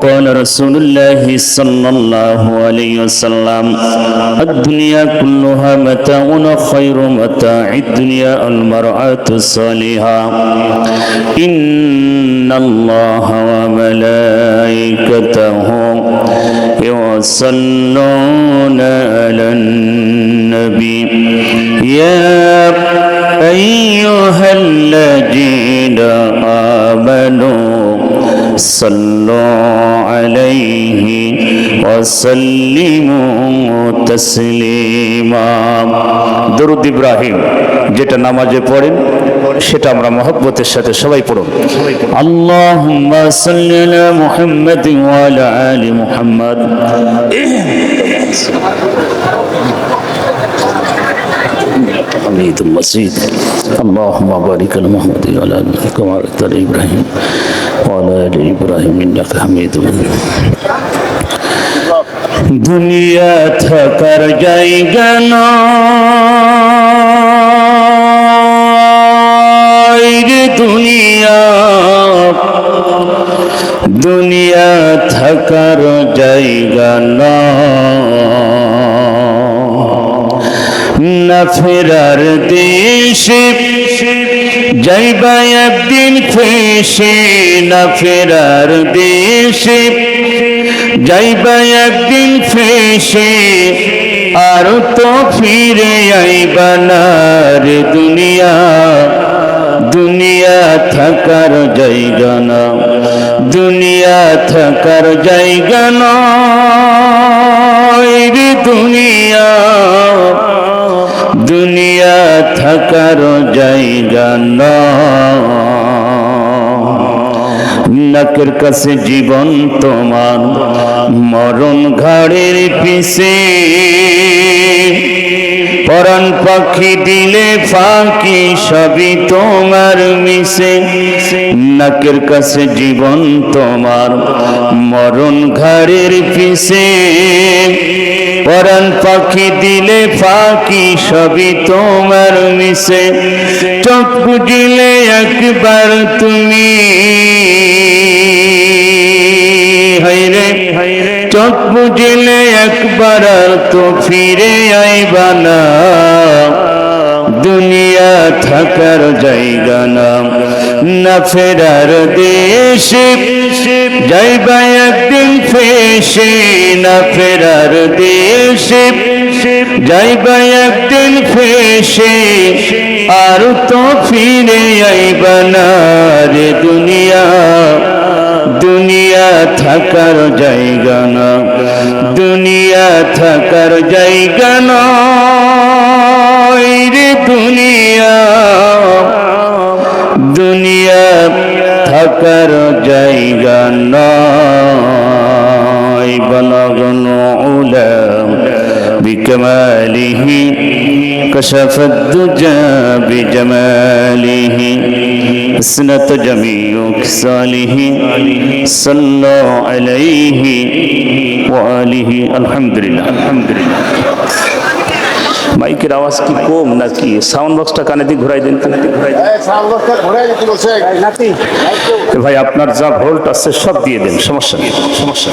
قال رسول الله صلى الله عليه وسلم الدنيا كلها متاع خير متاع الدنيا المرأة الصالحة إن الله وملائكته يصلون على النبي يا أيها الذين آمنوا صلوا عليه وسلموا تسليما درود ইব্রাহিম যেটা নামাজে পড়েন সেটা আমরা মহব্বতের সাথে সবাই পড়ুন আল্লাহুম্মা সাল্লি আলা মুহাম্মাদ ওয়া আলা আলি মুহাম্মাদ حميد مجيد اللهم بارك على محمد وعلى آل محمد كما باركت على إبراهيم وعلى آل إبراهيم إنك حميد مجيد দুনিয়া থাকার জায়গা নয় রে দুনিয়া দুনিয়া থাকার জায়গা নয় না ফেরার দেশে যাইবা একদিন ফেসে না ফেরার দেশে যাইবা একদিন ফেসে আর তো ফিরে আইবা না রে দুনিয়া দুনিয়া থাকার জায়গা না দুনিয়া থাকার জায়গা নয় রে দুনিয়া দুনিয়া থাকার জায়গা নয় নাকের কাছে জীবন তোমার মরণ ঘাড়ের পিছে পরাণ পাখি দিলে ফাঁকি সবই তোমার মিশে নাকের কাছে জীবন তোমার মরণ ঘাড়ের পিছে পরাণ পাখি দিলে ফাঁকি সবই তোমার মিশে চোখ বুঝিলে একবার তুমি হায়রে চোখ বুঝিলে একবার তো ফিরে আইবা না দুনিয়া থাকার জায়গা না না ফেরার দেশে যাইবা একদিন ফেসে না ফেরার দেশে যাইবা একদিন ফেসে আর তো ফিরে আইবা না রে দুনিয়া দুনিয়া থাকার জায়গা না দুনিয়া থাকার জায়গা নয় রে দুনিয়া দুনিয়া থাকার জায়গা নয় বলগন উলাম بكماله كشف الدجى بجماله حسنت جميع خصاله صلى عليه وآله الحمد لله الحمد لله মাইকের আওয়াজ কি কম নাকি সাউন্ড বক্সটা কানে দিয়ে ঘুরাই দেন কানে দিয়ে ঘুরাই দেন সাউন্ড বক্সটা ঘুরাই দিতে বলছে নাতি ভাই আপনার যা ভোল্ট আছে সব দিয়ে দেন সমস্যা নেই সমস্যা